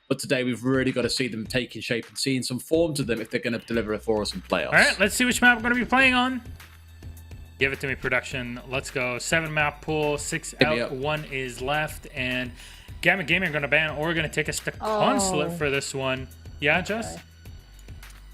But today we've really got to see them taking shape and seeing some form to them if they're going to deliver for us in playoffs. All right, let's see which map we're going to be playing on. Give it to me, production. Let's go. 7 map pool, 6 out, 1 is left, and Gamma Gaming are going to ban or going to take us to Consulate for this one. Yeah, Jess?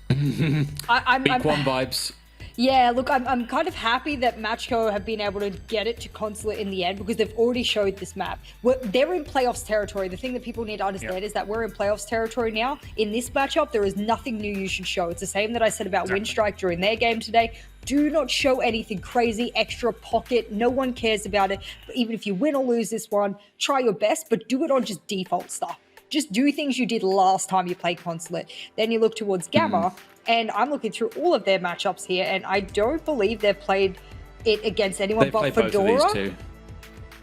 I'm Week 1 vibes. Yeah, look, I'm kind of happy that Macko have been able to get it to Consulate in the end because they've already showed this map. They're in playoffs territory. The thing that people need to understand is that we're in playoffs territory now. In this matchup, there is nothing new you should show. It's the same that I said about Windstrike during their game today. Do not show anything crazy, extra pocket. No one cares about it. But even if you win or lose this one, try your best, but do it on just default stuff. Just do things you did last time you played Consulate. Then you look towards Gamma, and I'm looking through all of their matchups here, and I don't believe they've played it against anyone but Fedora. Both of these two.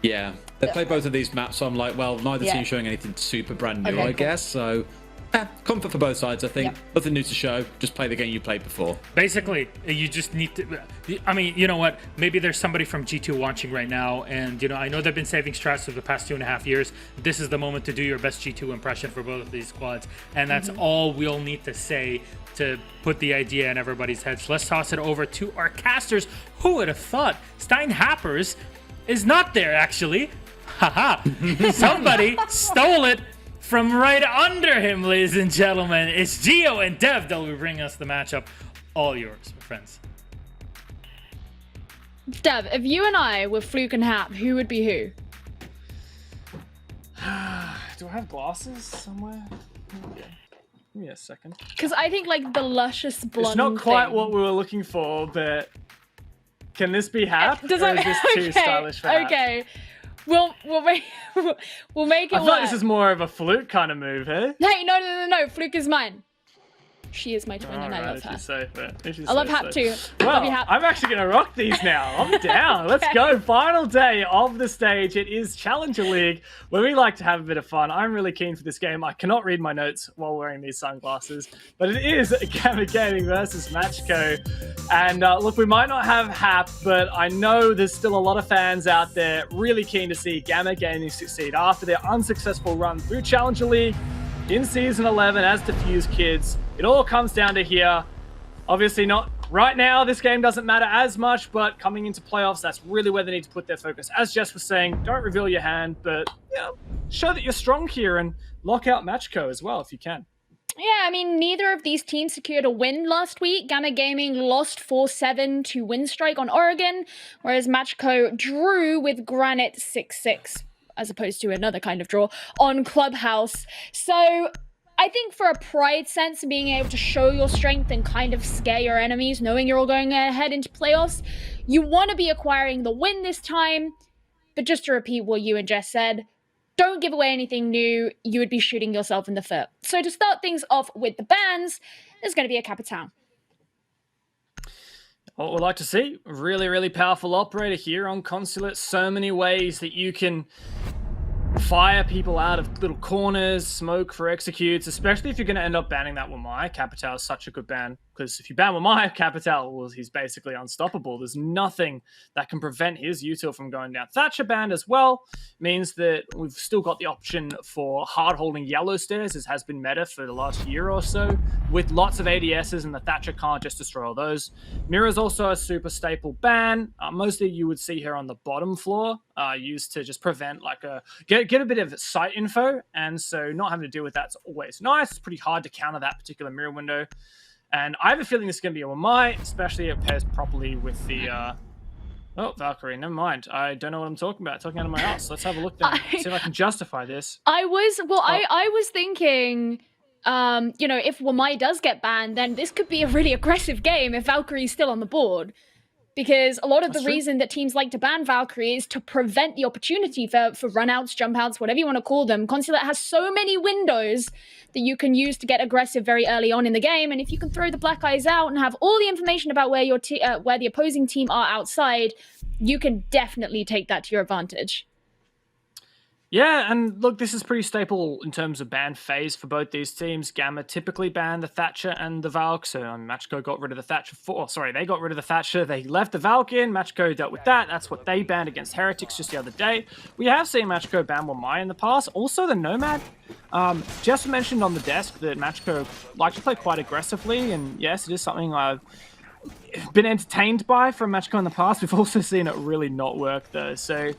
Yeah, they played both of these maps, so I'm like, well, neither team showing anything super brand new, I guess. So, comfort for both sides, I think. Nothing new to show. Just play the game you played before. Basically, you just need to... I mean, you know what? Maybe there's somebody from G2 watching right now, and, you know, I know they've been saving strats for the past 2.5 years. This is the moment to do your best G2 impression for both of these squads, and that's all we'll need to say to put the idea in everybody's heads. Let's toss it over to our casters. Who would have thought Stein Happers is not there, actually? Haha. Somebody stole it from right under him, ladies and gentlemen. It's Geo and Dev that will bring us the matchup. All yours, my friends. Dev, if you and I were Fluke and Hap, who would be who? Do I have glasses somewhere? Okay. Give me a second. Because I think like the luscious blonde It's not quite thing. what we were looking for, but is this Hap? Or is this too stylish for Hap? Okay. We'll make it I thought this is more of a Fluke kind of move, eh? Hey, no. Fluke is mine. She is my twin, and I love her. I love Hap too. Well, love you, Hap. I'm actually going to rock these now. I'm down. Let's go. Final day of the stage. It is Challenger League, where we like to have a bit of fun. I'm really keen for this game. I cannot read my notes while wearing these sunglasses, but it is Gamma Gaming versus Macko. And look, we might not have Hap, but I know there's still a lot of fans out there really keen to see Gamma Gaming succeed after their unsuccessful run through Challenger League in Season 11 as Diffuse Kids. It all comes down to here. Obviously not right now. This game doesn't matter as much, but coming into playoffs, that's really where they need to put their focus. As Jess was saying, don't reveal your hand, but show that you're strong here and lock out Macko as well if you can. Yeah, I mean, neither of these teams secured a win last week. Gamma Gaming lost 4-7 to Windstrike on Oregon, whereas Macko drew with Granite 6-6, as opposed to another kind of draw, on Clubhouse. So I think for a pride sense, being able to show your strength and kind of scare your enemies, knowing you're all going ahead into playoffs, you want to be acquiring the win this time. But just to repeat what you and Jess said, don't give away anything new. You would be shooting yourself in the foot. So to start things off with the bans, there's going to be a Capital. What we'd like to see, really, really powerful operator here on Consulate. So many ways that you can fire people out of little corners, smoke for executes, especially if you're going to end up banning that Wamai. Capital is such a good ban, because if you ban Wamai, Capital, well, he's basically unstoppable. There's nothing that can prevent his util from going down. Thatcher banned as well means that we've still got the option for hard-holding yellow stairs, as has been meta for the last year or so, with lots of ADSs, and the Thatcher can't just destroy all those. Mira's also a super staple ban. Mostly you would see her on the bottom floor, used to just prevent like get a bit of site info, and so not having to deal with that's always nice. It's pretty hard to counter that particular mirror window. And I have a feeling this is going to be a Wamai, especially if it pairs properly with the... Oh, Valkyrie, never mind. I don't know what I'm talking about. Talking out of my ass. Let's have a look then. See if I can justify this. I was thinking, you know, if Wamai does get banned, then this could be a really aggressive game if Valkyrie's still on the board. Because a lot of the reason that teams like to ban Valkyrie is to prevent the opportunity for runouts, jump outs, whatever you want to call them. Consulate has so many windows that you can use to get aggressive very early on in the game. And if you can throw the black eyes out and have all the information about where where the opposing team are outside, you can definitely take that to your advantage. Yeah, and look, this is pretty staple in terms of ban phase for both these teams. Gamma typically banned the Thatcher and the Valk, so Matchco got rid of the Thatcher they got rid of the Thatcher, they left the Valk in, Matchco dealt with that, that's what they banned against Heretics just the other day. We have seen Matchco ban Wamai in the past, also the Nomad. Jess mentioned on the desk that Matchco like to play quite aggressively, and yes, it is something I've been entertained by from Matchco in the past. We've also seen it really not work though, so...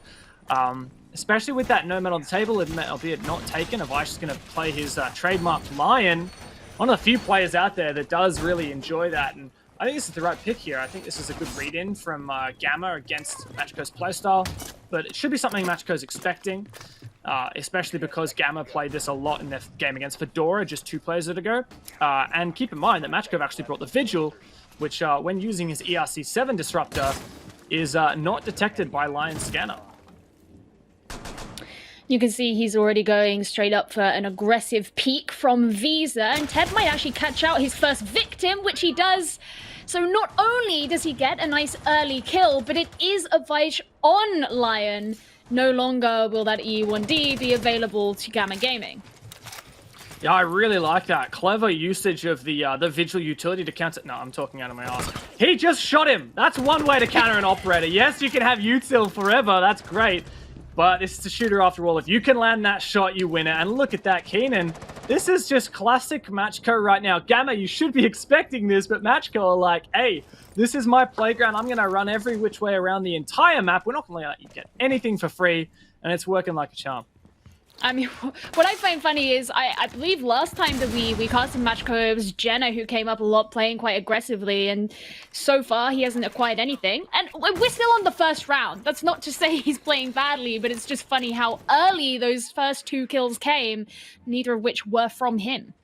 especially with that Nomad on the table, albeit not taken, Avish is going to play his trademarked Lion. One of the few players out there that does really enjoy that, and I think this is the right pick here. I think this is a good read-in from Gamma against Matchco's playstyle, but it should be something Matchco's expecting, especially because Gamma played this a lot in their game against Fedora just 2 players ago. And keep in mind that Matchco actually brought the Vigil, which when using his ERC7 disruptor, is not detected by Lion's scanner. You can see he's already going straight up for an aggressive peek from Visa, and Ted might actually catch out his first victim, which he does. So not only does he get a nice early kill, but it is Avish on Lion. No longer will that E1D be available to Gamma Gaming. Yeah, I really like that. Clever usage of the Vigil utility to counter... No, I'm talking out of my ass. He just shot him! That's one way to counter an operator. Yes, you can have util forever. That's great. But this is a shooter after all. If you can land that shot, you win it. And look at that, Keenan. This is just classic Matchco right now. Gamma, you should be expecting this, but Matchco are like, hey, this is my playground. I'm going to run every which way around the entire map. We're not going to let you get anything for free. And it's working like a charm. I mean, what I find funny is, I believe last time that we casted Matchco, it was Jenna who came up a lot playing quite aggressively, and so far he hasn't acquired anything. And we're still on the first round. That's not to say he's playing badly, but it's just funny how early those first 2 kills came, neither of which were from him.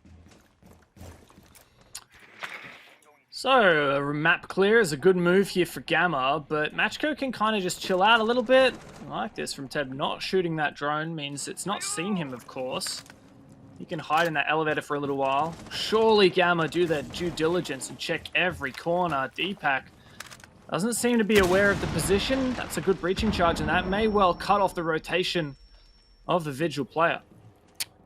So, a map clear is a good move here for Gamma, but Matchco can kind of just chill out a little bit. I like this from Ted. Not shooting that drone means it's not seeing him, of course. He can hide in that elevator for a little while. Surely Gamma do their due diligence and check every corner. Deepak doesn't seem to be aware of the position. That's a good breaching charge, and that may well cut off the rotation of the Vigil player.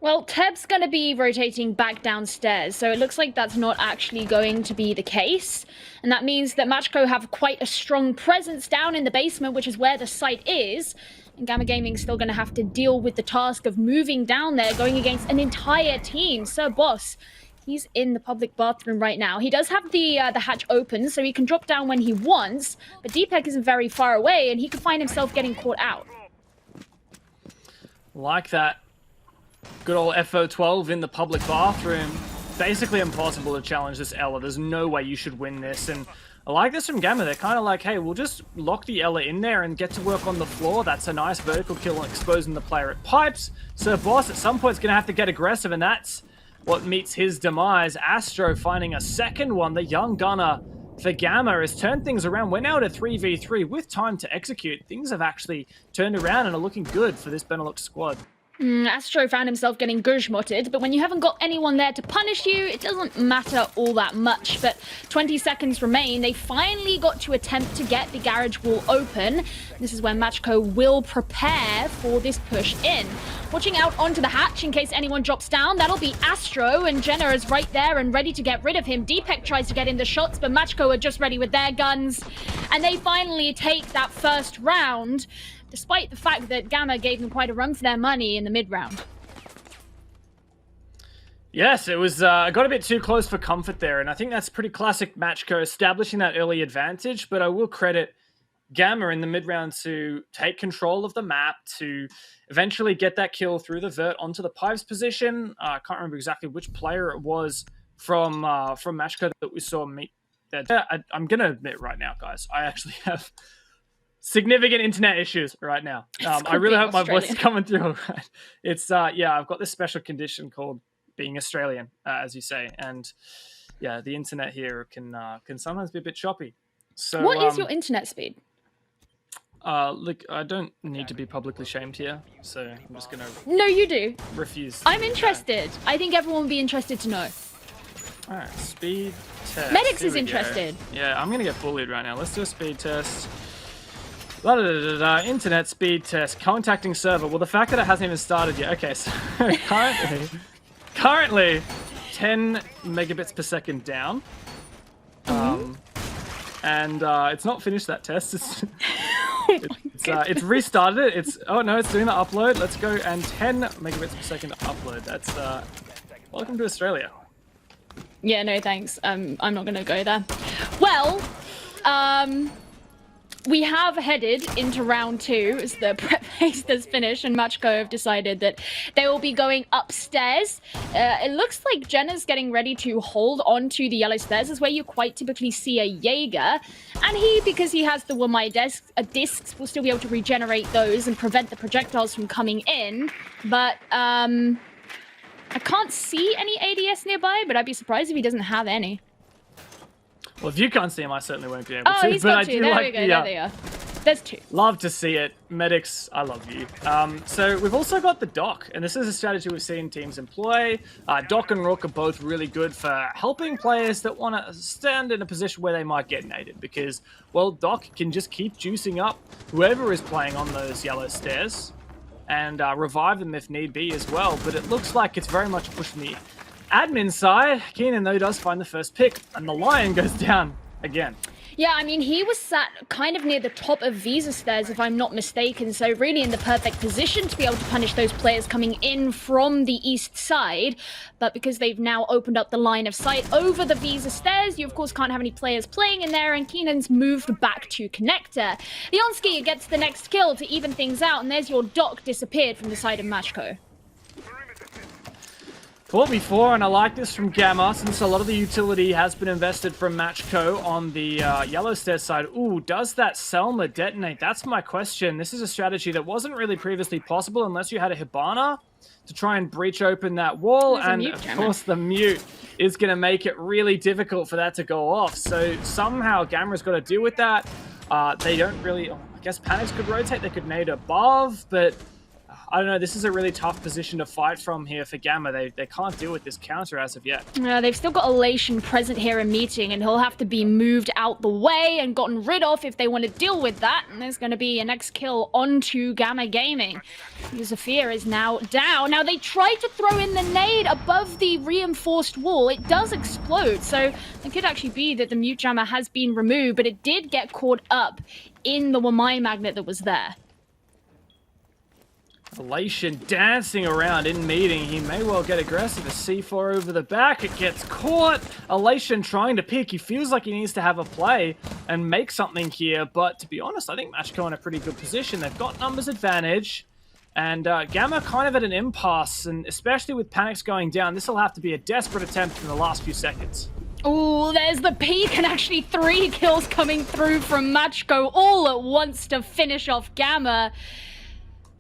Well, Teb's going to be rotating back downstairs, so it looks like that's not actually going to be the case. And that means that Matchco have quite a strong presence down in the basement, which is where the site is. And Gamma Gaming's still going to have to deal with the task of moving down there, going against an entire team. Sir Boss, he's in the public bathroom right now. He does have the hatch open, so he can drop down when he wants. But Deepak isn't very far away, and he could find himself getting caught out. Like that. Good old FO12 in the public bathroom. Basically impossible to challenge this Ella. There's no way you should win this. And I like this from Gamma. They're kind of like, hey, we'll just lock the Ella in there and get to work on the floor. That's a nice vertical kill and exposing the player at pipes. Sir Boss at some point is going to have to get aggressive, and that's what meets his demise. Astro finding a second one. The young gunner for Gamma has turned things around. We're now at a 3v3 with time to execute. Things have actually turned around and are looking good for this Benelux squad. Astro found himself getting gouge-motted, but when you haven't got anyone there to punish you, it doesn't matter all that much. But 20 seconds remain. They finally got to attempt to get the garage wall open. This is where Matchco will prepare for this push in. Watching out onto the hatch in case anyone drops down. That'll be Astro, and Jenna is right there and ready to get rid of him. Deepak tries to get in the shots, but Matchco are just ready with their guns. And they finally take that first round, despite the fact that Gamma gave them quite a run for their money in the mid-round. Yes, it was got a bit too close for comfort there, and I think that's pretty classic Matchco establishing that early advantage, but I will credit Gamma in the mid-round to take control of the map, to eventually get that kill through the vert onto the pipes position. I can't remember exactly which player it was from Matchco that we saw meet there. I'm going to admit right now, guys, I actually have significant internet issues right now. I really hope my voice is coming through all right. It's, yeah, I've got this special condition called being Australian, as you say. And yeah, the internet here can sometimes be a bit choppy. So, what is your internet speed? Look, I don't need to be publicly shamed here, so I'm just going to... No, you do. Refuse. I'm interested. I think everyone would be interested to know. All right, speed test. Medics is interested. Yeah, I'm going to get bullied right now. Let's do a speed test. Internet speed test. Contacting server. Well, the fact that it hasn't even started yet. Okay, so currently 10 megabits per second down. And it's not finished that test. It's restarted it. It's doing the upload. Let's go, and 10 megabits per second upload. That's welcome to Australia. Yeah, no thanks. I'm not gonna go there. Well, we have headed into round 2 as the prep phase has finished, and Macko have decided that they will be going upstairs. It looks like Jenna's getting ready to hold on to the yellow stairs, is where you quite typically see a Jaeger. And he, because he has the Wamai discs, will still be able to regenerate those and prevent the projectiles from coming in. But I can't see any ADS nearby, but I'd be surprised if he doesn't have any. Well, if you can't see him, I certainly won't be able to. Oh, he's got 2. There we go. There they are. There's 2. Love to see it. Medics, I love you. So we've also got the Doc, and this is a strategy we've seen teams employ. Doc and Rook are both really good for helping players that want to stand in a position where they might get naded, because, well, Doc can just keep juicing up whoever is playing on those yellow stairs and revive them if need be as well. But it looks like it's very much pushing the admin side. Keenan, though, does find the first pick, and the Lion goes down again. Yeah, I mean, he was sat kind of near the top of Visa stairs, if I'm not mistaken, so really in the perfect position to be able to punish those players coming in from the east side. But because they've now opened up the line of sight over the Visa stairs, you of course can't have any players playing in there, and Keenan's moved back to Connector. Leonski gets the next kill to even things out, and there's your Doc disappeared from the side of Macko. Fought before, and I like this from Gamma, since a lot of the utility has been invested from Macko on the yellow stairs side. Ooh, does that Selma detonate? That's my question. This is a strategy that wasn't really previously possible unless you had a Hibana to try and breach open that wall, and of course the mute is going to make it really difficult for that to go off. So somehow Gamma's got to deal with that. They don't really, I guess Panics could rotate, they could nade above, but I don't know, this is a really tough position to fight from here for Gamma. They can't deal with this counter as of yet. They've still got Elation present here in meeting, and he'll have to be moved out the way and gotten rid of if they want to deal with that. And there's going to be a next kill onto Gamma Gaming. Zafir is now down. Now, they tried to throw in the nade above the reinforced wall. It does explode, so it could actually be that the mute jammer has been removed, but it did get caught up in the Wamai magnet that was there. Elation dancing around in meeting. He may well get aggressive. A C4 over the back. It gets caught. Elation trying to pick. He feels like he needs to have a play and make something here. But to be honest, I think Macko in a pretty good position. They've got numbers advantage. And Gamma kind of at an impasse. And especially with Panics going down, this will have to be a desperate attempt in the last few seconds. Oh, there's the peak, and actually 3 kills coming through from Macko all at once to finish off Gamma.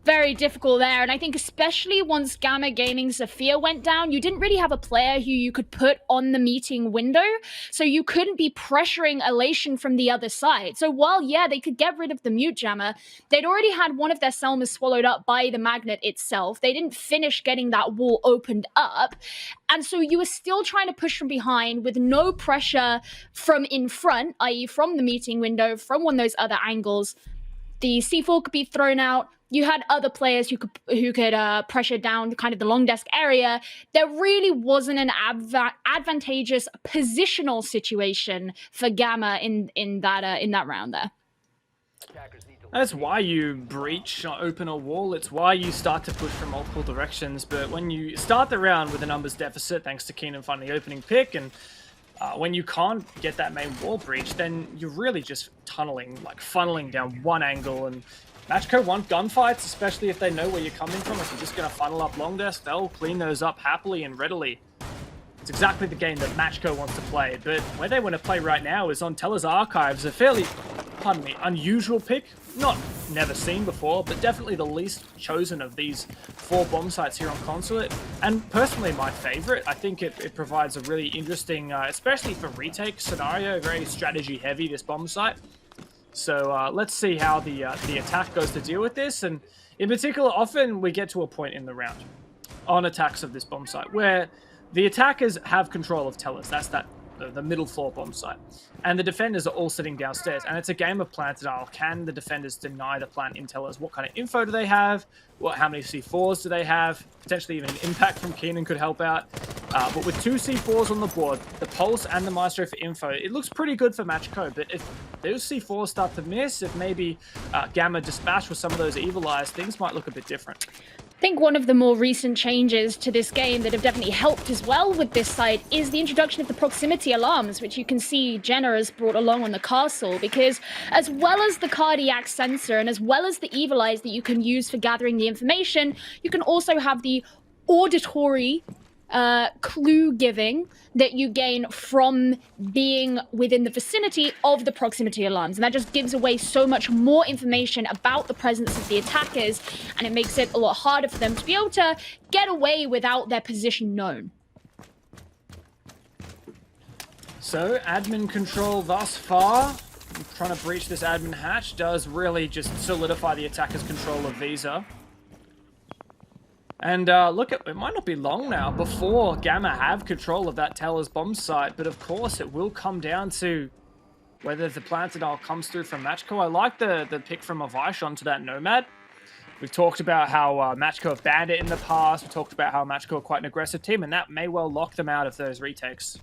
Very difficult there, and I think especially once Gamma Gaming's Zafir went down, you didn't really have a player who you could put on the meeting window, so you couldn't be pressuring Elation from the other side. So while, yeah, they could get rid of the mute jammer, they'd already had one of their Selmas swallowed up by the magnet itself. They didn't finish getting that wall opened up, and so you were still trying to push from behind with no pressure from in front, i.e. from the meeting window, from one of those other angles. The C4 could be thrown out. You had other players who could pressure down kind of the long desk area. There really wasn't an advantageous positional situation for Gamma in that round there. That's why you breach or open a wall. It's why you start to push from multiple directions. But when you start the round with a numbers deficit, thanks to Keenan finding the opening pick, and when you can't get that main wall breach, then you're really just tunneling, like funneling down one angle. And Macko want gunfights, especially if they know where you're coming from. If you're just going to funnel up long desk, they'll clean those up happily and readily. It's exactly the game that Macko wants to play. But where they want to play right now is on Teller's Archives, a fairly, pardon me, unusual pick. Not never seen before, but definitely the least chosen of these 4 bomb sites here on Consulate. And personally, my favorite. I think it provides a really interesting, especially for retake scenario, very strategy heavy, this bomb site. So let's see how the attack goes to deal with this. And in particular, often we get to a point in the round on attacks of this bomb site where the attackers have control of Tellers. That's that the middle floor bomb site. And the defenders are all sitting downstairs. And it's a game of plant denial. Can the defenders deny the plant intellers? What kind of info do they have? How many C4s do they have? Potentially even an impact from Keenan could help out. But with 2 C4s on the board, the Pulse and the Maestro for info, it looks pretty good for Macko. But if those C4s start to miss, if maybe Gamma dispatch with some of those Evil Eyes, things might look a bit different. I think one of the more recent changes to this game that have definitely helped as well with this side is the introduction of the proximity alarms, which you can see Jenna has brought along on the castle, because as well as the cardiac sensor and as well as the Evil Eyes that you can use for gathering the information, you can also have the auditory clue giving that you gain from being within the vicinity of the proximity alarms. And that just gives away so much more information about the presence of the attackers, and it makes it a lot harder for them to be able to get away without their position known. So, admin control thus far. Trying to breach this admin hatch does really just solidify the attacker's control of Visa. And look, it might not be long now before Gamma have control of that Teller's bomb site, but of course it will come down to whether the Plantadile comes through from Macko. I like the pick from Avish onto that Nomad. We've talked about how Macko have banned it in the past. We talked about how Macko are quite an aggressive team, and that may well lock them out of those retakes.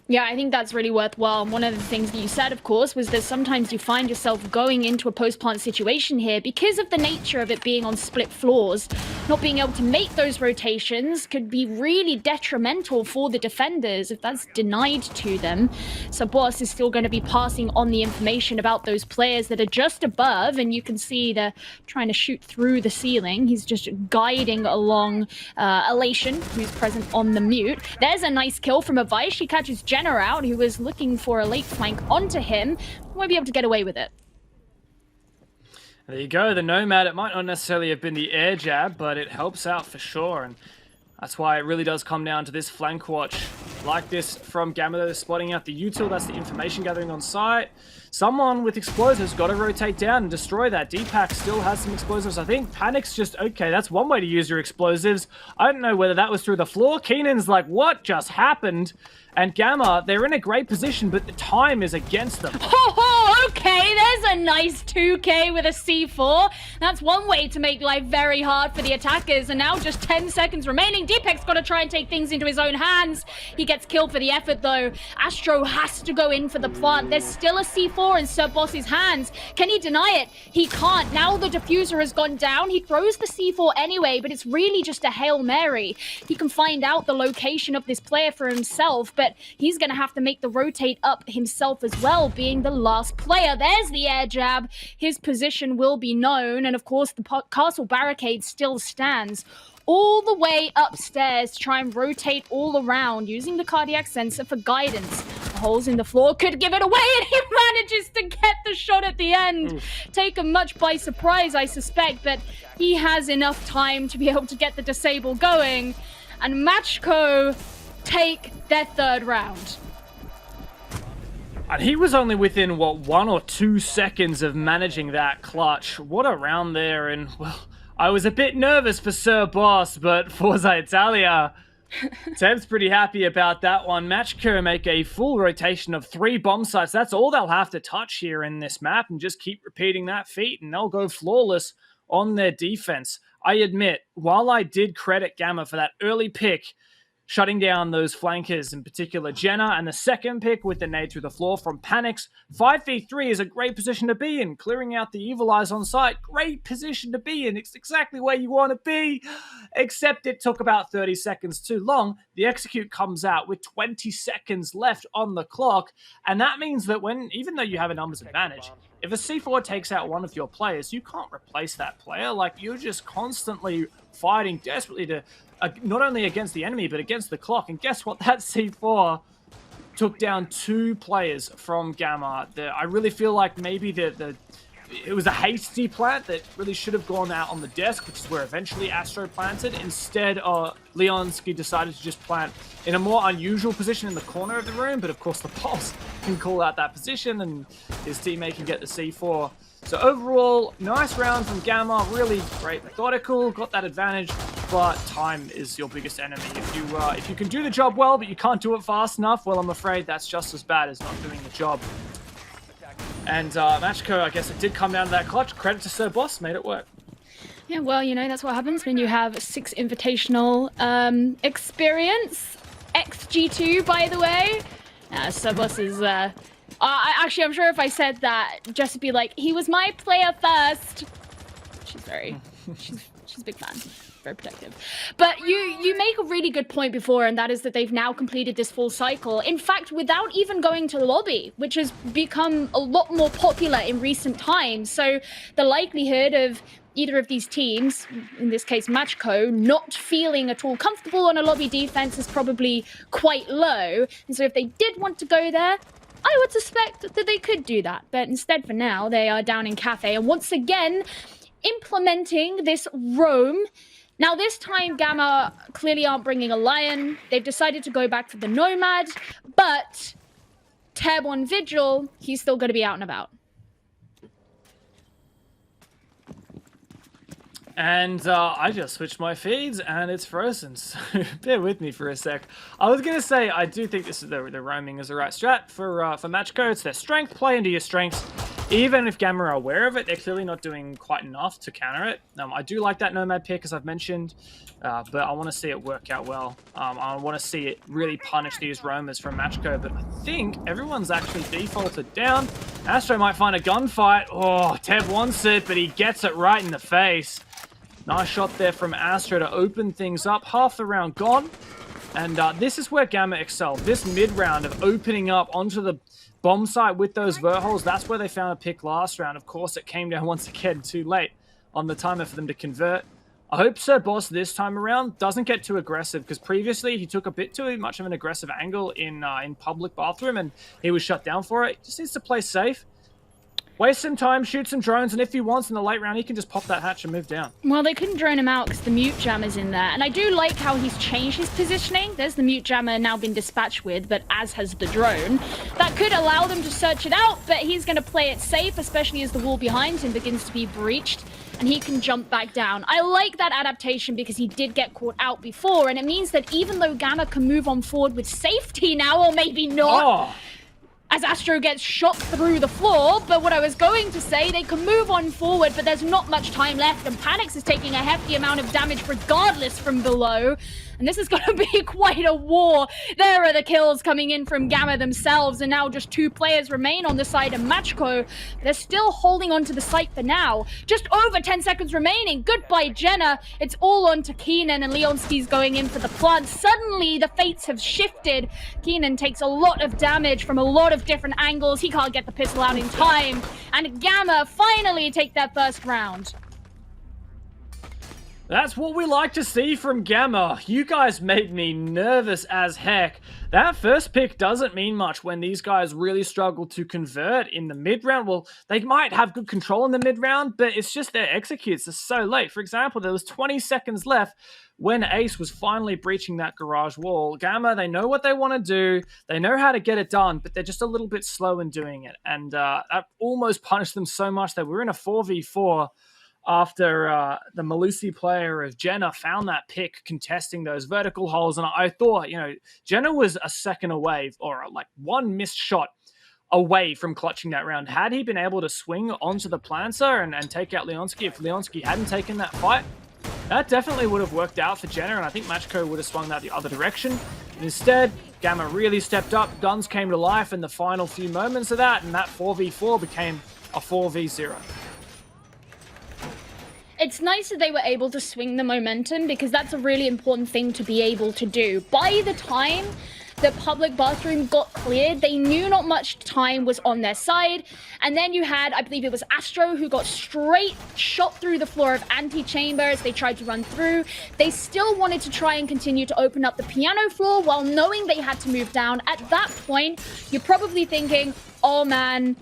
Yeah, I think that's really worthwhile. And one of the things that you said, of course, was that sometimes you find yourself going into a post-plant situation here because of the nature of it being on split floors. Not being able to make those rotations could be really detrimental for the defenders if that's denied to them. So Boss is still going to be passing on the information about those players that are just above, and you can see they're trying to shoot through the ceiling. He's just guiding along Elation, who's present on the mute. There's a nice kill from Avish. He catches Jenna out, who was looking for a late flank onto him. Won't be able to get away with it. There you go, the Nomad. It might not necessarily have been the air jab, but it helps out for sure. And that's why it really does come down to this flank watch like this from Gamma, spotting out the util. That's the information gathering on site. Someone with explosives got to rotate down and destroy that. Deepak still has some explosives. I think Panic's just, okay, that's one way to use your explosives. I don't know whether that was through the floor. Keenan's like, what just happened? And Gamma, they're in a great position, but the time is against them. Oh, okay, there's a nice 2K with a C4. That's one way to make life very hard for the attackers. And now just 10 seconds remaining. Deepak's got to try and take things into his own hands. He gets killed for the effort, though. Astro has to go in for the plant. There's still a C4 in Sir Boss's hands. Can he deny it? He can't. Now the diffuser has gone down. He throws the C4 anyway, but it's really just a Hail Mary. He can find out the location of this player for himself, but he's going to have to make the rotate up himself as well, being the last player. There's the air jab. His position will be known, and of course the castle barricade still stands all the way upstairs to try and rotate all around, using the cardiac sensor for guidance. The holes in the floor could give it away, and he manages to get the shot at the end. Take him much by surprise, I suspect, but he has enough time to be able to get the disable going, and Macko take their third round. And he was only within, what, 1 or 2 seconds of managing that clutch. What a round there, and, well, I was a bit nervous for Sir Boss, but Forza Italia, Seb's pretty happy about that one. Macko make a full rotation of 3 bomb sites. That's all they'll have to touch here in this map, and just keep repeating that feat, and they'll go flawless on their defense. I admit, while I did credit Gamma for that early pick, shutting down those flankers, in particular Jenna, and the second pick with the nade through the floor from Panics. 5v3 is a great position to be in. Clearing out the Evil Eyes on site, great position to be in. It's exactly where you want to be, except it took about 30 seconds too long. The execute comes out with 20 seconds left on the clock, and that means that even though you have a numbers advantage, if a C4 takes out one of your players, you can't replace that player. Like, you're just constantly fighting desperately to not only against the enemy, but against the clock. And guess what? That C4 took down 2 players from Gamma. I really feel like maybe it was a hasty plant that really should have gone out on the desk, which is where eventually Astro planted. Instead, Leonski decided to just plant in a more unusual position in the corner of the room. But of course, the Pulse can call out that position, and his teammate can get the C4. So overall, nice round from Gamma. Really great methodical, got that advantage. but time is your biggest enemy. If you can do the job well, but you can't do it fast enough, well, I'm afraid that's just as bad as not doing the job. And Macko, I guess it did come down to that clutch. Credit to Sir Boss, made it work. Yeah, well, you know, that's what happens when you have 6 invitational experience. XG2, by the way. Sir Boss is... actually, I'm sure if I said that, Jess would be like, he was my player first. She's very... she's a big fan. Very protective. But you make a really good point before, and that is that they've now completed this full cycle. In fact, without even going to the lobby, which has become a lot more popular in recent times. So the likelihood of either of these teams, in this case Macko, not feeling at all comfortable on a lobby defense is probably quite low. And so if they did want to go there, I would suspect that they could do that. But instead, for now, they are down in Cafe. And once again, implementing this roam. Now, this time, Gamma clearly aren't bringing a Lion. They've decided to go back for the Nomad. But Teb on Vigil, he's still going to be out and about. And I just switched my feeds and it's frozen, so bear with me for a sec. I was going to say, I do think this is the roaming is the right strat for Macko. It's their strength, play into your strengths. Even if Gamma are aware of it, they're clearly not doing quite enough to counter it. I do like that Nomad pick, as I've mentioned, but I want to see it work out well. I want to see it really punish these roamers from Macko, but I think everyone's actually defaulted down. Astro might find a gunfight. Oh, Teb wants it, but he gets it right in the face. Nice shot there from Astro to open things up. Half the round gone. And this is where Gamma excel. This mid-round of opening up onto the bomb site with those vert holes, that's where they found a pick last round. Of course, it came down once again too late on the timer for them to convert. I hope Sir Boss this time around doesn't get too aggressive, because previously he took a bit too much of an aggressive angle in public bathroom and he was shut down for it. He just needs to play safe. Waste some time, shoot some drones, and if he wants in the late round, he can just pop that hatch and move down. Well, they couldn't drone him out because the mute jammer's in there. And I do like how he's changed his positioning. There's the mute jammer now been dispatched with, but as has the drone. That could allow them to search it out, but he's going to play it safe, especially as the wall behind him begins to be breached. And he can jump back down. I like that adaptation because he did get caught out before. And it means that even though Gamma can move on forward with safety now, or maybe not, as Astro gets shot through the floor. But what I was going to say, they can move on forward, but there's not much time left. And Panix is taking a hefty amount of damage regardless from below. And this is going to be quite a war. There are the kills coming in from Gamma themselves. And now just 2 players remain on the side of Macko. They're still holding on to the site for now. Just over 10 seconds remaining. Goodbye, Jenna. It's all on to Keenan, and Leonski's going in for the plant. Suddenly, the fates have shifted. Keenan takes a lot of damage from a lot of different angles. He can't get the pistol out in time. And Gamma finally take their first round. That's what we like to see from Gamma. You guys made me nervous as heck. That first pick doesn't mean much when these guys really struggle to convert in the mid-round. Well, they might have good control in the mid-round, but it's just their executes are so late. For example, there was 20 seconds left when Ace was finally breaching that garage wall. Gamma, they know what they want to do. They know how to get it done, but they're just a little bit slow in doing it. And that almost punished them so much that we're in a 4v4 after the Malusi player of Jenna found that pick contesting those vertical holes. And I thought, you know, Jenna was a second away, or like one missed shot away from clutching that round. Had he been able to swing onto the planter and take out Leonski, if Leonski hadn't taken that fight, that definitely would have worked out for Jenna, and I think Macko would have swung that the other direction. And instead, Gamma really stepped up, guns came to life in the final few moments of that, and that 4v4 became a 4v0. It's nice that they were able to swing the momentum, because that's a really important thing to be able to do. By the time the public bathroom got cleared, they knew not much time was on their side. And then you had, I believe it was Astro, who got straight shot through the floor of antechamber as they tried to run through. They still wanted to try and continue to open up the piano floor while knowing they had to move down. At that point, you're probably thinking, oh man,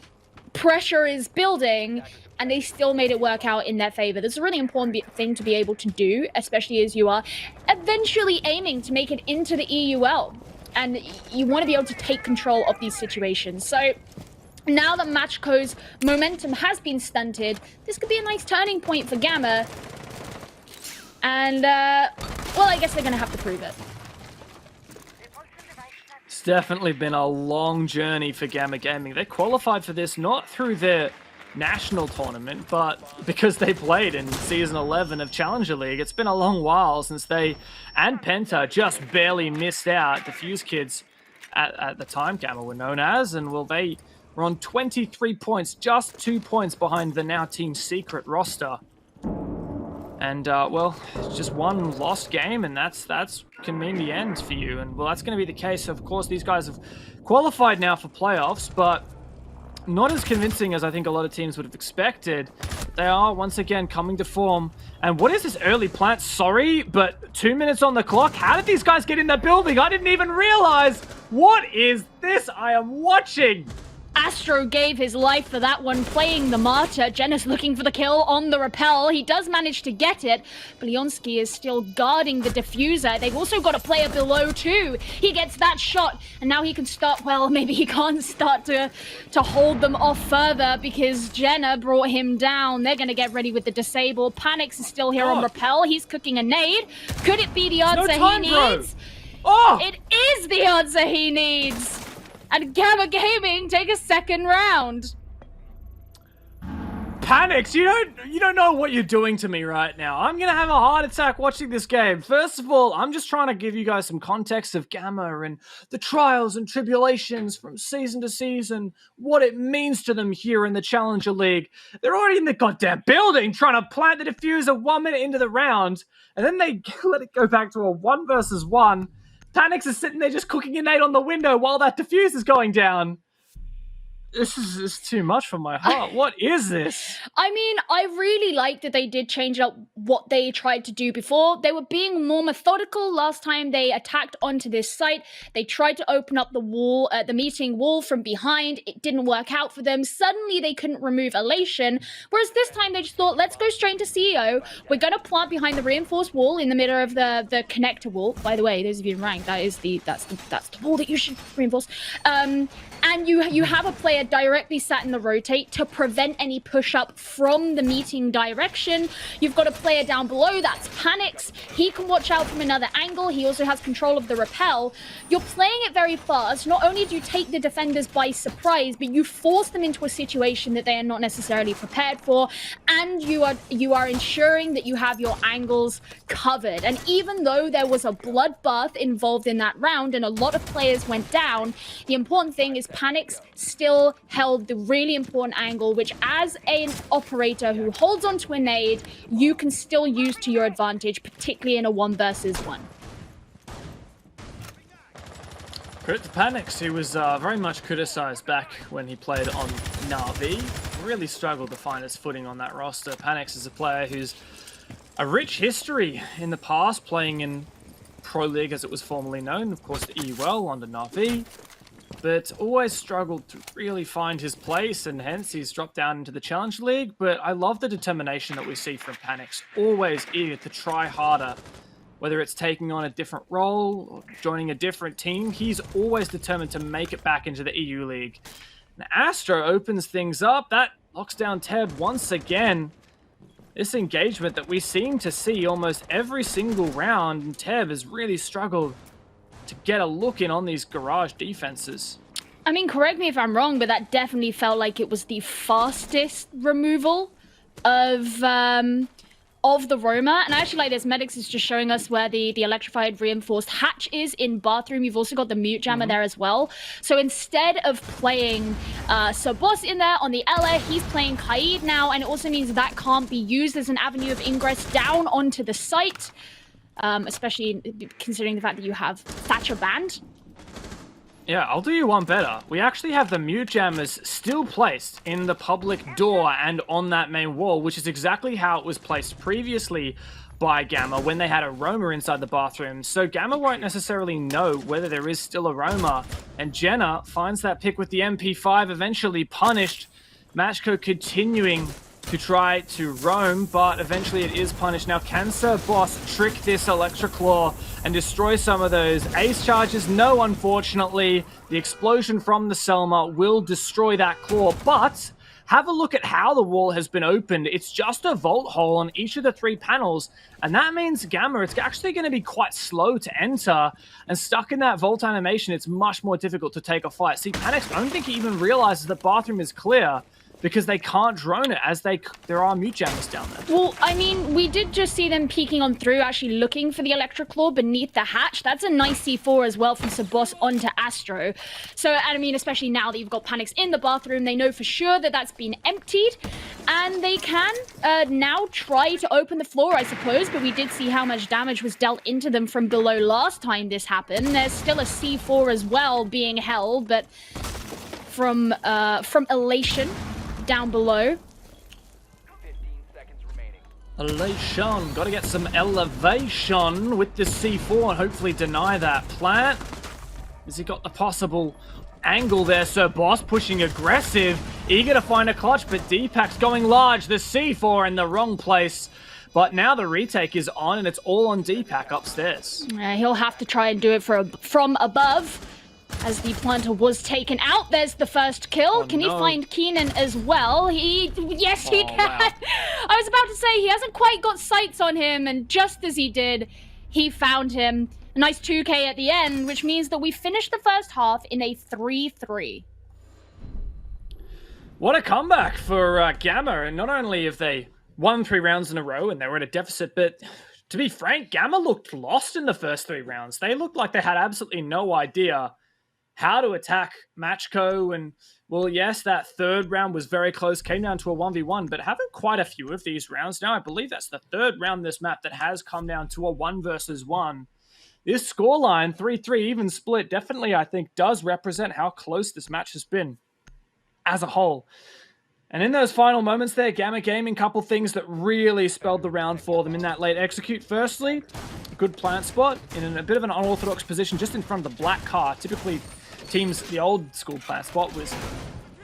pressure is building. And they still made it work out in their favor. That's a really important thing to be able to do, especially as you are eventually aiming to make it into the EUL. And you want to be able to take control of these situations. So now that Macko's momentum has been stunted, this could be a nice turning point for Gamma. And, well, I guess they're going to have to prove it. It's definitely been a long journey for Gamma Gaming. They qualified for this not through their national tournament, but because they played in Season 11 of Challenger League. It's been a long while since they and Penta just barely missed out. The Fuse Kids at the time, Gamma were known as, and well, they were on 23 points, just 2 points behind the now Team Secret roster. And, well, it's just one lost game, and that's can mean the end for you. And, well, that's going to be the case. Of course, these guys have qualified now for playoffs, but not as convincing as I think a lot of teams would have expected. They are, once again, coming to form. And what is this early plant? Sorry, but 2 minutes on the clock. How did these guys get in that building? I didn't even realize. What is this I am watching? Astro gave his life for that one, playing the martyr. Jenna's looking for the kill on the rappel. He does manage to get it, but Leonski is still guarding the diffuser. They've also got a player below too. He gets that shot, and now he can start, well, maybe he can't start to hold them off further because Jenna brought him down. They're going to get ready with the disable. Panix is still here on rappel. He's cooking a nade. Could it be the answer he needs? Oh! It is the answer he needs. And Gamma Gaming take a second round. Panix, you don't know what you're doing to me right now. I'm gonna have a heart attack watching this game. First of all, I'm just trying to give you guys some context of Gamma and the trials and tribulations from season to season, what it means to them here in the Challenger League. They're already in the goddamn building trying to plant the diffuser 1 minute into the round, and then they let it go back to a 1 versus 1. Panix is sitting there just cooking a nade on the window while that diffuse is going down. This is too much for my heart. What is this? I mean, I really like that they did change up what they tried to do before. They were being more methodical. Last time they attacked onto this site, they tried to open up the wall, the meeting wall from behind. It didn't work out for them. Suddenly, they couldn't remove Elation. Whereas this time, they just thought, let's go straight to CEO. We're going to plant behind the reinforced wall in the middle of the connector wall. By the way, those of you in rank, that's the wall that you should reinforce. And you have a player directly sat in the rotate to prevent any push-up from the meeting direction. You've got a player down below, that's Panix. He can watch out from another angle. He also has control of the rappel. You're playing it very fast. Not only do you take the defenders by surprise, but you force them into a situation that they are not necessarily prepared for, and you are ensuring that you have your angles covered. And even though there was a bloodbath involved in that round and a lot of players went down, the important thing is Panix still held the really important angle, which as an operator who holds onto a nade, you can still use to your advantage, particularly in a 1 versus 1. Credit to Panix, who was very much criticized back when he played on Na'Vi. Really struggled to find his footing on that roster. Panix is a player who's a rich history in the past, playing in Pro League as it was formerly known, of course the EUL under Na'Vi, but always struggled to really find his place, and hence he's dropped down into the Challenge League. But I love the determination that we see from Panix, always eager to try harder, whether it's taking on a different role or joining a different team. He's always determined to make it back into the EU League. And Astro opens things up. That locks down Teb once again. This engagement that we seem to see almost every single round, and Teb has really struggled to get a look in on these garage defenses. I mean, correct me if I'm wrong, but that definitely felt like it was the fastest removal of the Roma. And I actually like this. Medics is just showing us where the electrified reinforced hatch is in bathroom. You've also got the mute jammer there as well. So instead of playing Sir Boss in there on the Ella, he's playing Kaid now, and it also means that can't be used as an avenue of ingress down onto the site. Especially considering the fact that you have Thatcher banned. Yeah, I'll do you one better. We actually have the mute jammers still placed in the public door and on that main wall, which is exactly how it was placed previously by Gamma when they had a Roma inside the bathroom. So Gamma won't necessarily know whether there is still a Roma. And Jenna finds that pick with the MP5, eventually punished. Macko continuing to try to roam, but eventually it is punished. Now, can Sir Boss trick this Electroclaw and destroy some of those ace charges? No, unfortunately. The explosion from the Selma will destroy that claw, but have a look at how the wall has been opened. It's just a vault hole on each of the 3 panels, and that means Gamma, it's actually going to be quite slow to enter, and stuck in that vault animation, it's much more difficult to take a fight. See, Panics, I don't think he even realizes the bathroom is clear, because they can't drone it as there are mute jammers down there. Well, I mean, we did just see them peeking on through, actually looking for the electric claw beneath the hatch. That's a nice C4 as well from Sabos onto Astro. So, and I mean, especially now that you've got Panics in the bathroom, they know for sure that that's been emptied. And they can now try to open the floor, I suppose, but we did see how much damage was dealt into them from below last time this happened. There's still a C4 as well being held, but from Elation down below. 15 seconds remaining. Elation, got to get some elevation with the C4 and hopefully deny that plant. Has he got the possible angle there? Sir Boss pushing aggressive, eager to find a clutch, but Deepak's going large. The C4 in the wrong place. But now the retake is on and it's all on Deepak upstairs. He'll have to try and do it from above. As the planter was taken out, there's the first kill. Oh, can he no. find Keenan as well? Yes, he can. Wow. I was about to say he hasn't quite got sights on him, and just as he did, he found him. A nice 2K at the end, which means that we finished the first half in a 3-3. What a comeback for Gamma, and not only have they won 3 rounds in a row and they were at a deficit, but to be frank, Gamma looked lost in the first 3 rounds. They looked like they had absolutely no idea how to attack Macko, and well, yes, that 3rd round was very close, came down to a 1v1, but having quite a few of these rounds now, I believe that's the 3rd round this map that has come down to a 1 versus 1. This scoreline, 3-3 even split, definitely I think does represent how close this match has been as a whole. And in those final moments there, Gamma Gaming, couple things that really spelled the round for them in that late execute. Firstly, a good plant spot in a bit of an unorthodox position just in front of the black car. Typically, teams, the old school plant spot was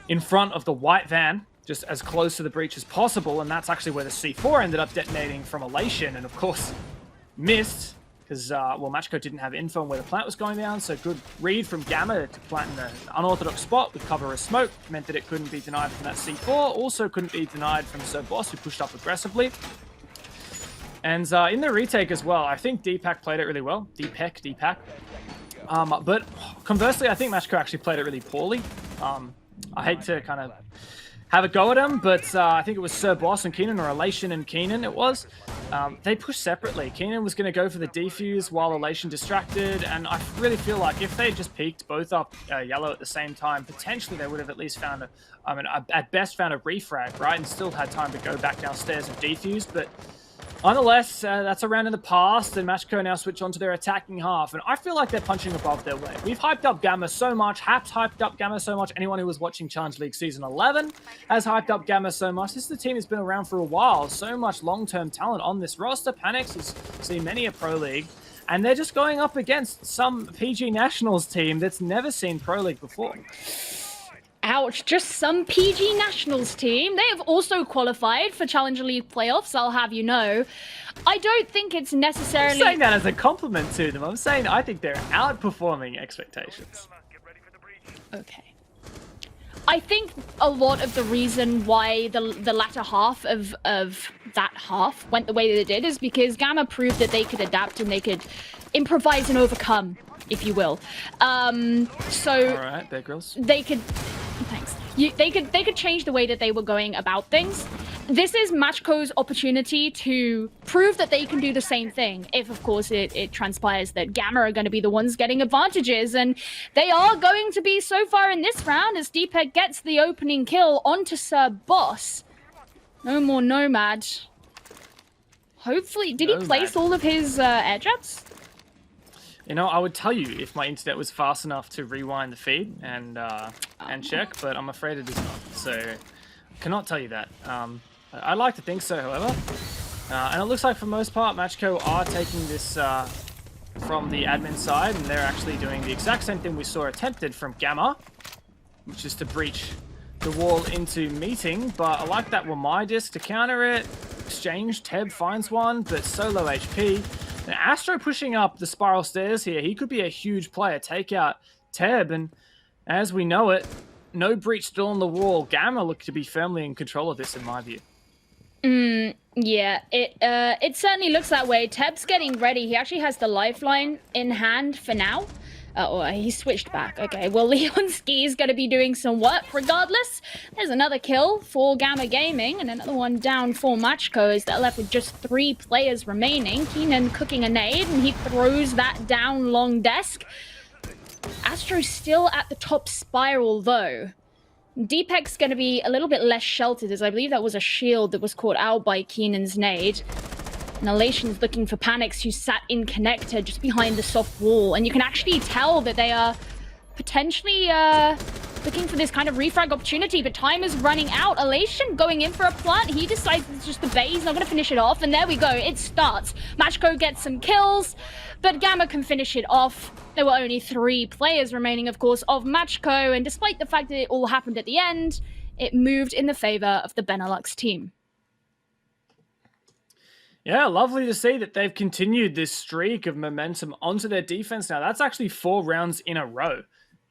in front of the white van, just as close to the breach as possible, and that's actually where the C4 ended up detonating from Elation, and of course, missed, because, well, Macko didn't have info on where the plant was going down, so good read from Gamma to plant in an unorthodox spot with cover of smoke, meant that it couldn't be denied from that C4, also couldn't be denied from Sir Boss, who pushed up aggressively. And in the retake as well, I think Deepak played it really well. Deepak. But conversely, I think Macko actually played it really poorly. I hate to kind of have a go at him, but I think it was Sir Boss and Keenan, or Elation and Keenan it was. They pushed separately. Keenan was going to go for the defuse while Elation distracted, and I really feel like if they just peeked both up yellow at the same time, potentially they would have at least found at best found a refrag, right, and still had time to go back downstairs and defuse, but nonetheless, that's a round in the past, and Macko now switch on to their attacking half, and I feel like they're punching above their weight. We've hyped up Gamma so much, Haps hyped up Gamma so much, anyone who was watching Challenge League Season 11 has hyped up Gamma so much. This is the team that's been around for a while, so much long-term talent on this roster. Panics has seen many a Pro League, and they're just going up against some PG Nationals team that's never seen Pro League before. Ouch, just some PG Nationals team. They have also qualified for Challenger League playoffs, I'll have you know. I don't think it's necessarily... I'm saying that as a compliment to them. I'm saying I think they're outperforming expectations. Okay. I think a lot of the reason why the latter half of that half went the way that it did is because Gamma proved that they could adapt and they could improvise and overcome, if you will. So all right, Bear Grylls. They could... Thanks. They could change the way that they were going about things. This is Macko's opportunity to prove that they can do the same thing. If, of course, it transpires that Gamma are going to be the ones getting advantages, and they are going to be so far in this round as Deepak gets the opening kill onto Sir Boss. No more Nomad. Hopefully, did he place all of his air jets? You know, I would tell you if my internet was fast enough to rewind the feed and check, but I'm afraid it is not. So, I cannot tell you that. I'd like to think so, however. And it looks like for the most part, Macko are taking this from the admin side, and they're actually doing the exact same thing we saw attempted from Gamma, which is to breach the wall into meeting. But I like that Wamai disc to counter it. Exchange, Teb finds one, but so low HP. And Astro pushing up the spiral stairs here. He could be a huge player. Take out Teb, and as we know it, no breach still on the wall. Gamma look to be firmly in control of this, in my view. Yeah, it certainly looks that way. Teb's getting ready. He actually has the lifeline in hand for now. Oh, he switched back. Okay, well, Leonski is going to be doing some work regardless. There's another kill for Gamma Gaming and another one down for Macko as they're left with just 3 players remaining. Keenan cooking a nade and he throws that down long desk. Astro's still at the top spiral though. Deepek's going to be a little bit less sheltered as I believe that was a shield that was caught out by Keenan's nade. And Elation's looking for Panics, who sat in connector just behind the soft wall. And you can actually tell that they are potentially looking for this kind of refrag opportunity, but time is running out. Elation going in for a plant. He decides it's just the bait. He's not going to finish it off. And there we go. It starts. Macko gets some kills, but Gamma can finish it off. There were only 3 players remaining, of course, of Macko. And despite the fact that it all happened at the end, it moved in the favor of the Benelux team. Yeah, lovely to see that they've continued this streak of momentum onto their defense now. That's actually 4 rounds in a row.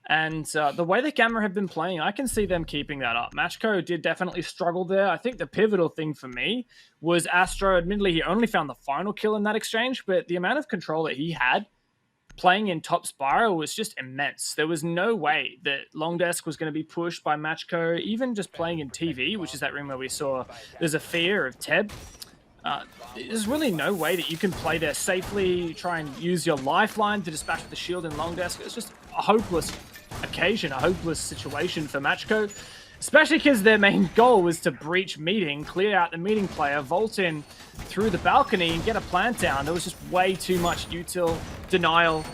And the way that Gamma have been playing, I can see them keeping that up. Macko did definitely struggle there. I think the pivotal thing for me was Astro. Admittedly, he only found the final kill in that exchange, but the amount of control that he had playing in top spiral was just immense. There was no way that long desk was going to be pushed by Macko, even just playing in TV, which is that room where we saw there's a fear of Teb. There's really no way that you can play there safely, try and use your lifeline to dispatch the shield in long desk. It's just a hopeless occasion, a hopeless situation for Macko, especially because their main goal was to breach meeting, clear out the meeting player, vault in through the balcony and get a plant down. There was just way too much util denial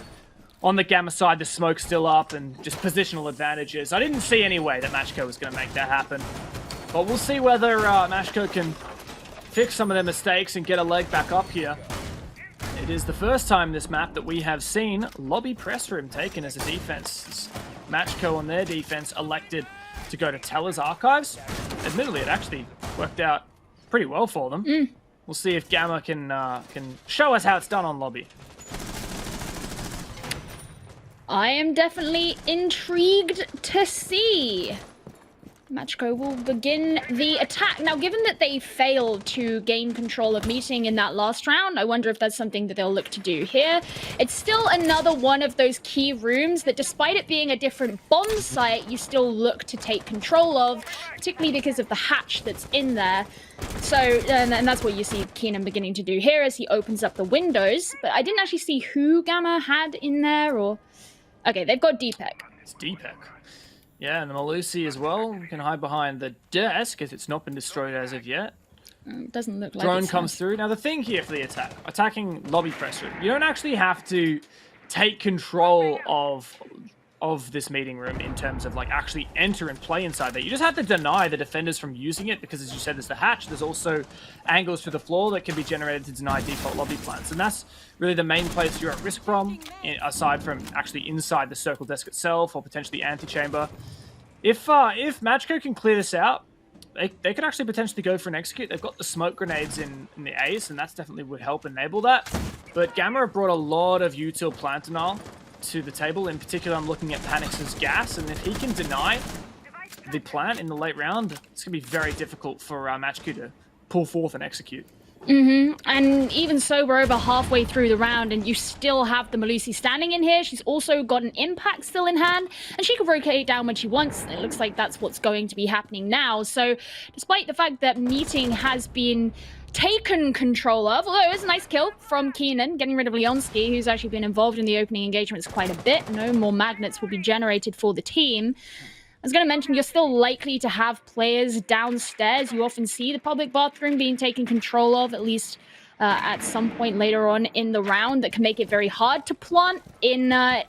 on the Gamma side, the smoke's still up, and just positional advantages. I didn't see any way that Macko was going to make that happen, but we'll see whether Macko can fix some of their mistakes and get a leg back up here. It is the first time this map that we have seen lobby press room taken as a defense. Macko on their defense elected to go to Teller's archives. Admittedly, it actually worked out pretty well for them. We'll see if Gamma can show us how it's done on lobby. I am definitely intrigued to see. Macko will begin the attack. Now, given that they failed to gain control of meeting in that last round, I wonder if that's something that they'll look to do here. It's still another one of those key rooms that, despite it being a different bomb site, you still look to take control of, particularly because of the hatch that's in there. So, and that's what you see Keenan beginning to do here as he opens up the windows. But I didn't actually see who Gamma had in there, or... Okay, they've got Deepek. It's Deepek. Yeah, and the Malusi as well. We can hide behind the desk as it's not been destroyed as of yet. Doesn't look like Drone comes through. Now, the thing here for the attack, attacking lobby press room, you don't actually have to take control of this meeting room in terms of like actually enter and play inside there. You just have to deny the defenders from using it because, as you said, there's the hatch. There's also angles through the floor that can be generated to deny default lobby plans. And that's really the main place you're at risk from, aside from actually inside the circle desk itself or potentially antechamber. If Macko can clear this out, they could actually potentially go for an execute. They've got the smoke grenades in the ace, and that's definitely would help enable that. But Gamma have brought a lot of util plant denial to the table. In particular, I'm looking at Panix's gas, and if he can deny the plant in the late round, it's going to be very difficult for Macko to pull forth and execute. And even so, we're over halfway through the round and you still have the Malusi standing in here. She's also got an impact still in hand and she can rotate down when she wants. It looks like that's what's going to be happening now. So despite the fact that meeting has been taken control of, although it was a nice kill from Keenan, getting rid of Leonski, who's actually been involved in the opening engagements quite a bit. No more magnets will be generated for the team. I was going to mention, you're still likely to have players downstairs. You often see the public bathroom being taken control of, at least at some point later on in the round, that can make it very hard to plant in the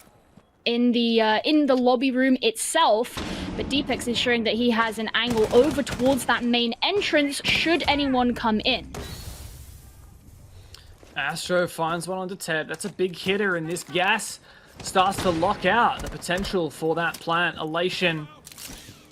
lobby room itself. But Deepek's ensuring that he has an angle over towards that main entrance should anyone come in. Astro finds one onto Teb. That's a big hitter, and this gas starts to lock out the potential for that plant. Elation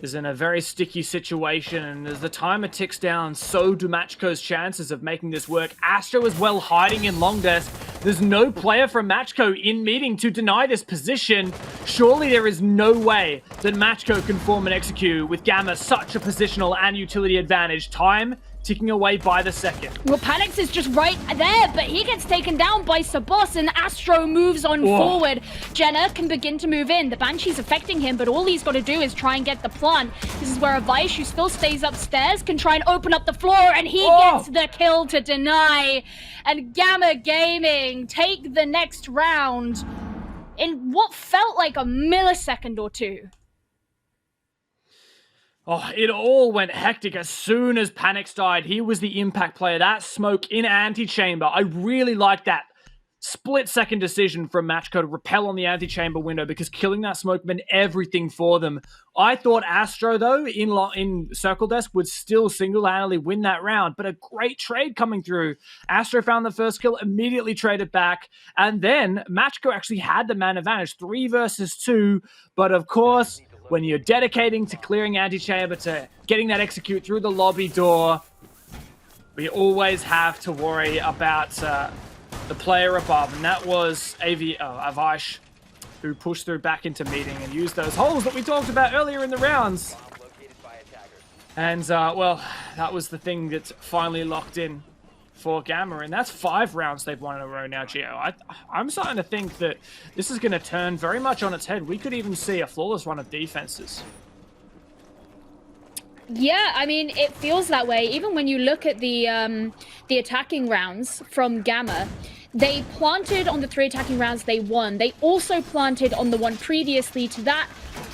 is in a very sticky situation, and as the timer ticks down, so do Macko's chances of making this work. Astro as well hiding in long desk. There's no player from Macko in meeting to deny this position. Surely there is no way that Macko can form and execute with Gamma such a positional and utility advantage. Time ticking away by the second. Well, Panix is just right there, but he gets taken down by Sabos, and Astro moves on forward. Jenna can begin to move in. The Banshee's affecting him, but all he's got to do is try and get the plant. This is where Avaish, who still stays upstairs, can try and open up the floor, and he gets the kill to deny. And Gamma Gaming take the next round in what felt like a millisecond or two. Oh, it all went hectic as soon as Panix died. He was the impact player. That smoke in antechamber. I really like that split-second decision from Macko to repel on the antechamber window because killing that smoke meant everything for them. I thought Astro, though, in Circle Desk would still single-handedly win that round, but a great trade coming through. Astro found the first kill, immediately traded back, and then Macko actually had the man advantage, 3 versus 2, but of course, when you're dedicating to clearing antechamber, to getting that execute through the lobby door, we always have to worry about the player above, and that was Avaish, who pushed through back into meeting and used those holes that we talked about earlier in the rounds. And, well, that was the thing that finally locked in for Gamma, and that's 5 rounds they've won in a row now, Gio. I'm starting to think that this is going to turn very much on its head. We could even see a flawless run of defenses. Yeah, I mean, it feels that way. Even when you look at the attacking rounds from Gamma, they planted on the 3 attacking rounds they won. They also planted on the one previously to that.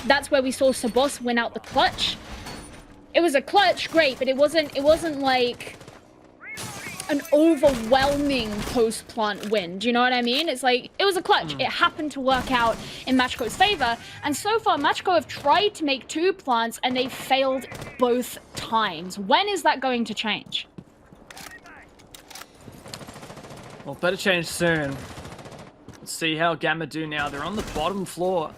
That's where we saw Sabos win out the clutch. It was a clutch, great, but it wasn't like an overwhelming post-plant win. Do you know what I mean? It's like, it was a clutch. It happened to work out in Macko's favor. And so far, Macko have tried to make 2 plants and they failed both times. When is that going to change? Well, better change soon. Let's see how Gamma do now. They're on the bottom floor.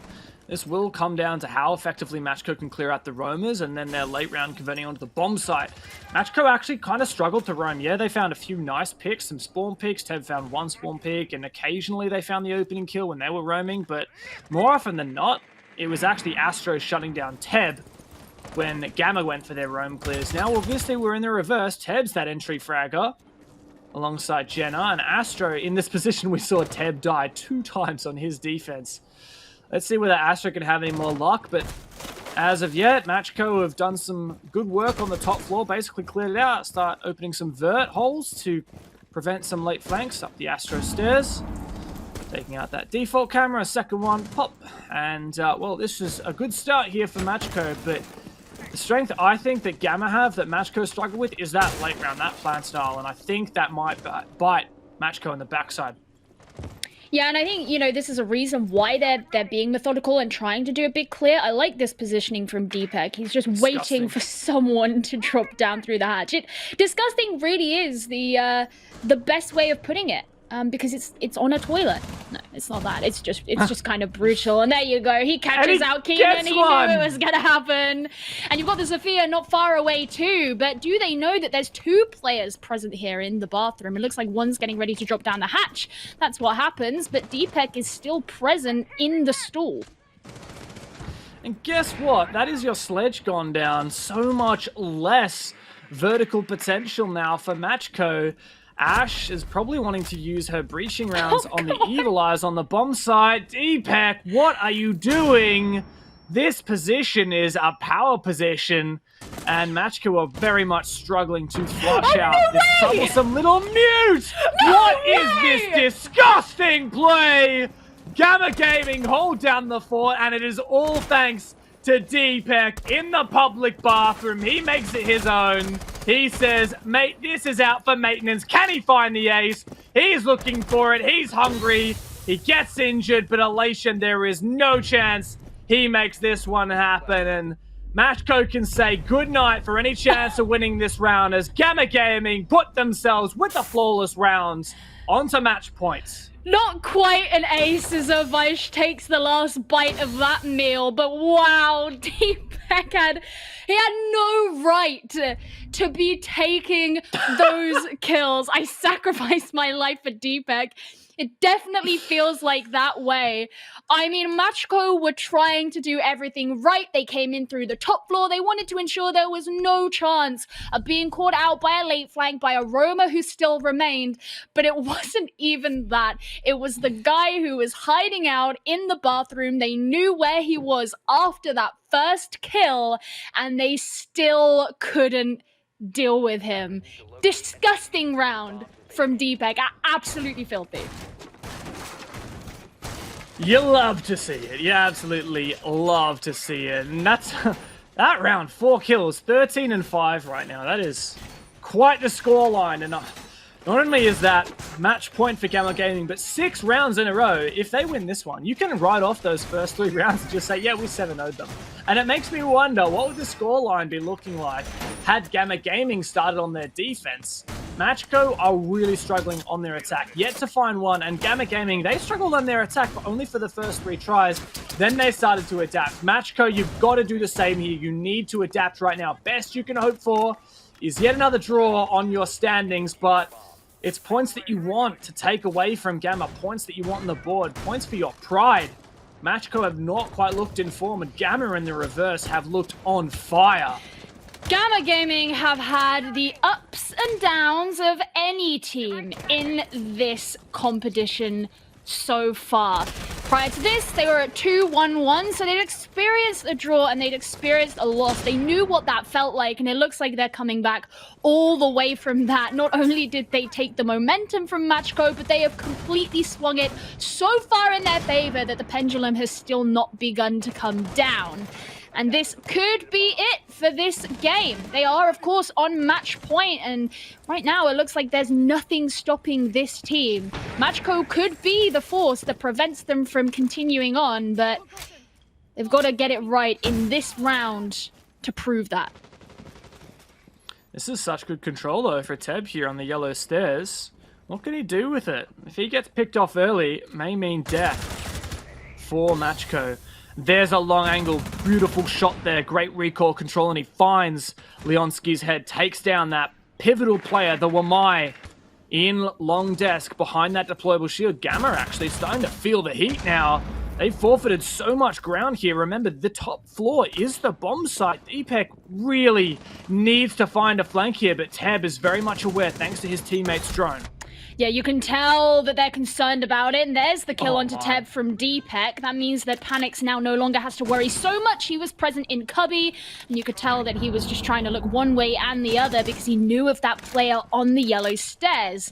This will come down to how effectively Macko can clear out the roamers and then their late round converting onto the bomb site. Macko actually kind of struggled to roam. Yeah, they found a few nice picks, some spawn picks. Teb found 1 spawn pick, and occasionally they found the opening kill when they were roaming, but more often than not, it was actually Astro shutting down Teb when Gamma went for their roam clears. Now, obviously, we're in the reverse. Teb's that entry fragger alongside Jenna, and Astro, in this position, we saw Teb die 2 times on his defense. Let's see whether Astro can have any more luck, but as of yet, Macko have done some good work on the top floor, basically cleared it out, start opening some vert holes to prevent some late flanks up the Astro stairs. Taking out that default camera, second one, pop. And, well, this is a good start here for Macko, but the strength I think that Gamma have that Macko struggle with is that late round, that plant style, and I think that might bite Macko in the backside. Yeah, and I think, you know, this is a reason why they're being methodical and trying to do a big clear. I like this positioning from Deepak. He's just waiting for someone to drop down through the hatch. Disgusting really is the best way of putting it. Because it's on a toilet. No, it's not that. It's just kind of brutal. And there you go. He catches out Keenan. He knew it was gonna happen. And you've got the Sophia not far away too. But do they know that there's 2 players present here in the bathroom? It looks like one's getting ready to drop down the hatch. That's what happens. But Deepak is still present in the stall. And guess what? That is your sledge gone down. So much less vertical potential now for Macko. Ash is probably wanting to use her breaching rounds on the Evil Eyes on the bomb side. Deepak, what are you doing? This position is a power position, and Macko are very much struggling to flush out this troublesome little mute. What is this disgusting play? Gamma Gaming hold down the fort, and it is all thanks to Deepak in the public bathroom. He makes it his own. He says, mate, this is out for maintenance. Can he find the ace? He's looking for it. He's hungry. He gets injured, but elation, there is no chance he makes this one happen. And Macko can say goodnight for any chance of winning this round as Gamma Gaming put themselves with the flawless rounds onto match points. Not quite an ace as Avaish takes the last bite of that meal, but wow, Deepak had no right to be taking those kills. I sacrificed my life for Deepak. It definitely feels like that way. I mean, Macko were trying to do everything right. They came in through the top floor. They wanted to ensure there was no chance of being caught out by a late flank, by a roamer who still remained. But it wasn't even that. It was the guy who was hiding out in the bathroom. They knew where he was after that first kill, and they still couldn't deal with him. Disgusting round from Deepak. Absolutely filthy. You love to see it. You absolutely love to see it. And that's that round. 4 kills, 13 and 5 right now. That is quite the scoreline. And not only is that match point for Gamma Gaming, but 6 rounds in a row. If they win this one, you can write off those first 3 rounds and just say, yeah, we 7-0'd them. And it makes me wonder, what would the scoreline be looking like had Gamma Gaming started on their defense? Macko are really struggling on their attack, yet to find one, and Gamma Gaming, they struggled on their attack, but only for the first 3 tries. Then they started to adapt. Macko, you've got to do the same here. You need to adapt right now. Best you can hope for is yet another draw on your standings, but it's points that you want to take away from Gamma, points that you want on the board, points for your pride. Macko have not quite looked in form, and Gamma in the reverse have looked on fire. Gamma Gaming have had the ups and downs of any team in this competition so far. Prior to this, they were at 2-1-1, so they'd experienced a draw and they'd experienced a loss. They knew what that felt like, and it looks like they're coming back all the way from that. Not only did they take the momentum from Macko, but they have completely swung it so far in their favor that the pendulum has still not begun to come down. And this could be it for this game. They are, of course, on match point, and right now it looks like there's nothing stopping this team. Macko could be the force that prevents them from continuing on, but they've got to get it right in this round to prove that. This is such good control, though, for Teb here on the yellow stairs. What can he do with it? If he gets picked off early, it may mean death for Macko. There's a long angle, beautiful shot there, great recoil control, and he finds Leonski's head, takes down that pivotal player, the Wamai, in long desk behind that deployable shield. Gamma actually starting to feel the heat now. They forfeited so much ground here. Remember, the top floor is the bomb site. Deepak really needs to find a flank here, but Teb is very much aware thanks to his teammate's drone. Yeah, you can tell that they're concerned about it, and there's the kill onto Teb from Deepak. That means that Panix now no longer has to worry so much. He was present in Cubby, and you could tell that he was just trying to look one way and the other because he knew of that player on the yellow stairs.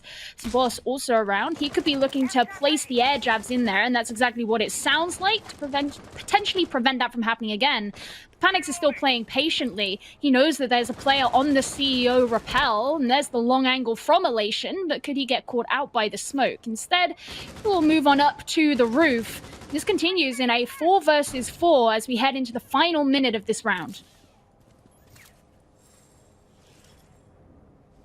Boss also around. He could be looking to place the air jabs in there, and that's exactly what it sounds like to potentially prevent that from happening again. Panix is still playing patiently. He knows that there's a player on the CEO rappel, and there's the long angle from Elation, but could he get caught out by the smoke? Instead, we'll move on up to the roof. This continues in a 4 versus 4 as we head into the final minute of this round.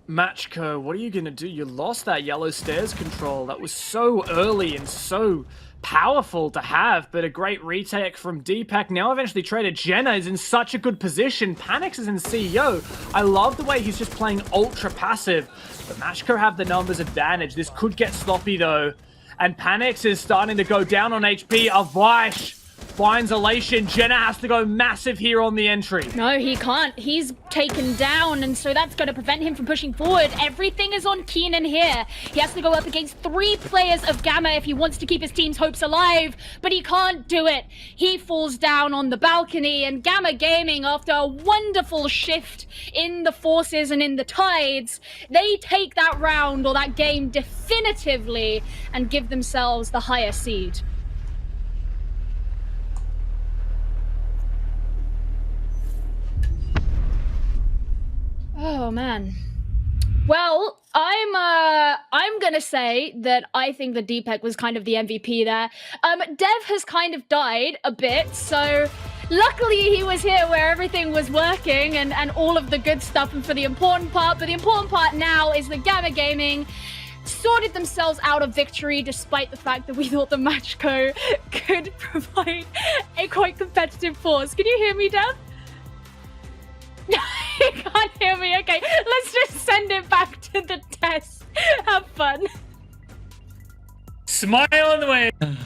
Macko, what are you going to do? You lost that yellow stairs control. That was so early and so powerful to have, but a great retake from Deepak. Now eventually traded. Jenna is in such a good position. Panix is in CEO. I love the way he's just playing ultra passive. But Macko have the numbers advantage. This could get sloppy though. And Panix is starting to go down on HP. Avaish finds Elation. Jenna has to go massive here on the entry. No, he can't. He's taken down, and so that's going to prevent him from pushing forward. Everything is on Keenan here. He has to go up against 3 players of Gamma if he wants to keep his team's hopes alive, but he can't do it. He falls down on the balcony, and Gamma Gaming, after a wonderful shift in the forces and in the tides, they take that round or that game definitively and give themselves the higher seed. Oh man. Well, I'm gonna say that I think that Deepak was kind of the MVP there. Dev has kind of died a bit, so luckily he was here where everything was working and all of the good stuff and for the important part. But the important part now is that Gamma Gaming sorted themselves out of victory despite the fact that we thought the Macko could provide a quite competitive force. Can you hear me, Dev? You can't hear me. Okay, let's just send it back to the test. Have fun. Smile and wave. And